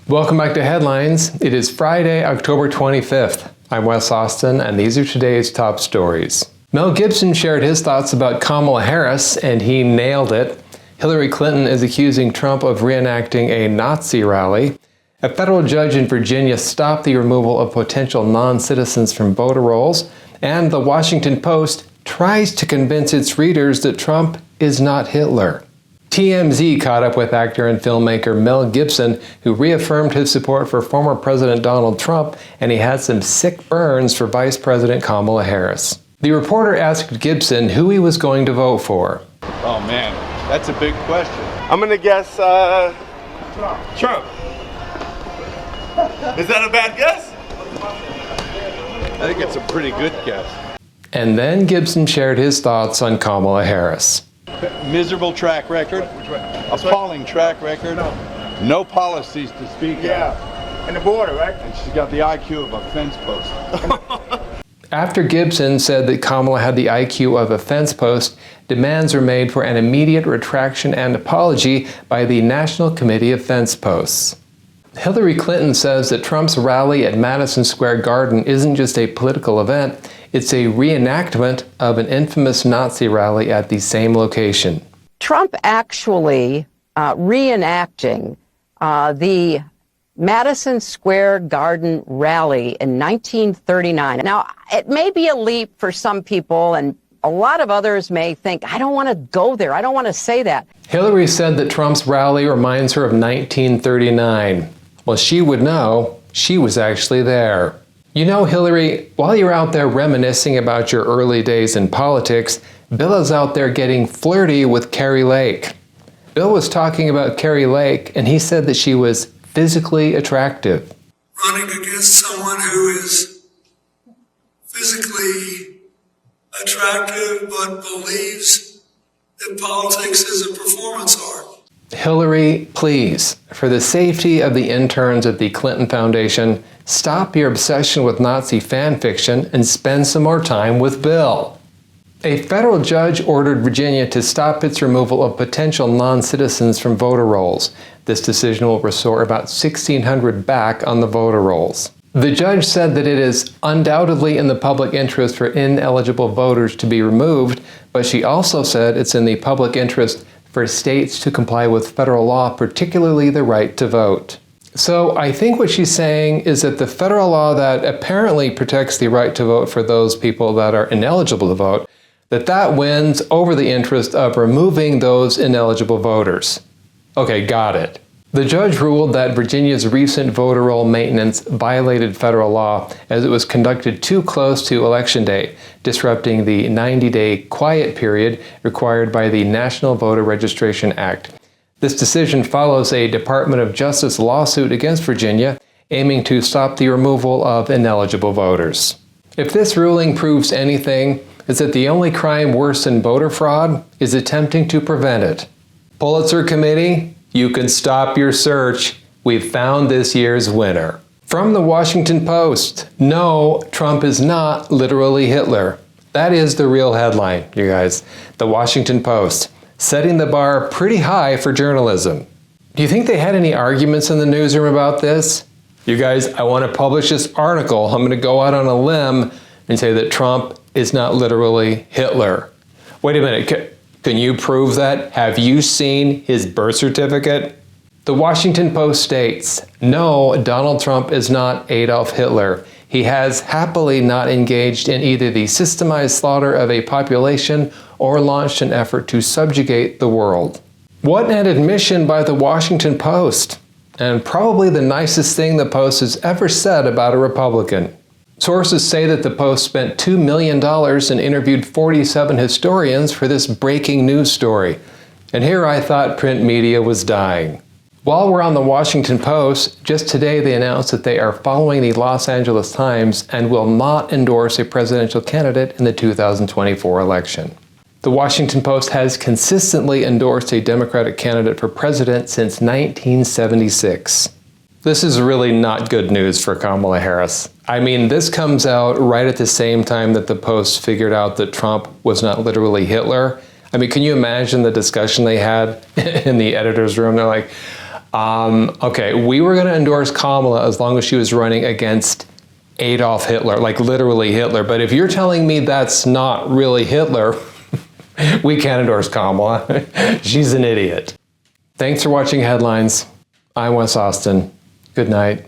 Welcome back to Headlines. It is Friday, October 25th. I'm Wes Austin, and these are today's top stories. Mel Gibson shared his thoughts about Kamala Harris, and he nailed it. Hillary Clinton is accusing Trump of reenacting a Nazi rally. A federal judge in Virginia stopped the removal of potential non-citizens from voter rolls. And the Washington Post tries to convince its readers that Trump is not Hitler. TMZ caught up with actor and filmmaker Mel Gibson, who reaffirmed his support for former President Donald Trump, and he had some sick burns for Vice President Kamala Harris. The reporter asked Gibson who he was going to vote for. Oh man, that's a big question. I'm gonna guess Trump. Is that a bad guess? I think it's a pretty good guess. And then Gibson shared his thoughts on Kamala Harris. Miserable track record, appalling track record, no policies to speak of. And the border, right? And she's got the IQ of a fence post. After Gibson said that Kamala had the IQ of a fence post, demands were made for an immediate retraction and apology by the National Committee of Fence Posts. Hillary Clinton says that Trump's rally at Madison Square Garden isn't just a political event, it's a reenactment of an infamous Nazi rally at the same location. Trump actually reenacting the Madison Square Garden rally in 1939. Now, it may be a leap for some people, and a lot of others may think, I don't want to go there, I don't want to say that. Hillary said that Trump's rally reminds her of 1939. Well, she would know. She was actually there. You know, Hillary, while you're out there reminiscing about your early days in politics, Bill is out there getting flirty with Kari Lake. Bill was talking about Kari Lake, and he said that she was physically attractive. Running against someone who is physically attractive but believes that politics is a performance art. Hillary, please, for the safety of the interns at the Clinton Foundation, stop your obsession with Nazi fan fiction and spend some more time with Bill. A federal judge ordered Virginia to stop its removal of potential non-citizens from voter rolls. This decision will restore about 1,600 back on the voter rolls. The judge said that it is undoubtedly in the public interest for ineligible voters to be removed, but she also said it's in the public interest for states to comply with federal law, particularly the right to vote. So I think what she's saying is that the federal law that apparently protects the right to vote for those people that are ineligible to vote, that wins over the interest of removing those ineligible voters. Okay, got it. The judge ruled that Virginia's recent voter roll maintenance violated federal law as it was conducted too close to Election Day, disrupting the 90-day quiet period required by the National Voter Registration Act. This decision follows a Department of Justice lawsuit against Virginia, aiming to stop the removal of ineligible voters. If this ruling proves anything, it's that the only crime worse than voter fraud is attempting to prevent it. Pulitzer Committee, you can stop your search. We've found this year's winner. From the Washington Post, no, Trump is not literally Hitler. That is the real headline, you guys. The Washington Post, setting the bar pretty high for journalism. Do you think they had any arguments in the newsroom about this? You guys, I want to publish this article. I'm going to go out on a limb and say that Trump is not literally Hitler. Wait a minute. Can you prove that? Have you seen his birth certificate? The Washington Post states, no, Donald Trump is not Adolf Hitler. He has happily not engaged in either the systemized slaughter of a population or launched an effort to subjugate the world. What an admission by the Washington Post, and probably the nicest thing the Post has ever said about a Republican. Sources say that the Post spent $2 million and interviewed 47 historians for this breaking news story. And here I thought print media was dying. While we're on the Washington Post, just today they announced that they are following the Los Angeles Times and will not endorse a presidential candidate in the 2024 election. The Washington Post has consistently endorsed a Democratic candidate for president since 1976. This is really not good news for Kamala Harris. I mean, this comes out right at the same time that the Post figured out that Trump was not literally Hitler. I mean, can you imagine the discussion they had in the editor's room? They're like, Okay, we were going to endorse Kamala as long as she was running against Adolf Hitler, like literally Hitler. But if you're telling me that's not really Hitler, we can't endorse Kamala. She's an idiot. Thanks for watching Headlines. I'm Wes Austin. Good night.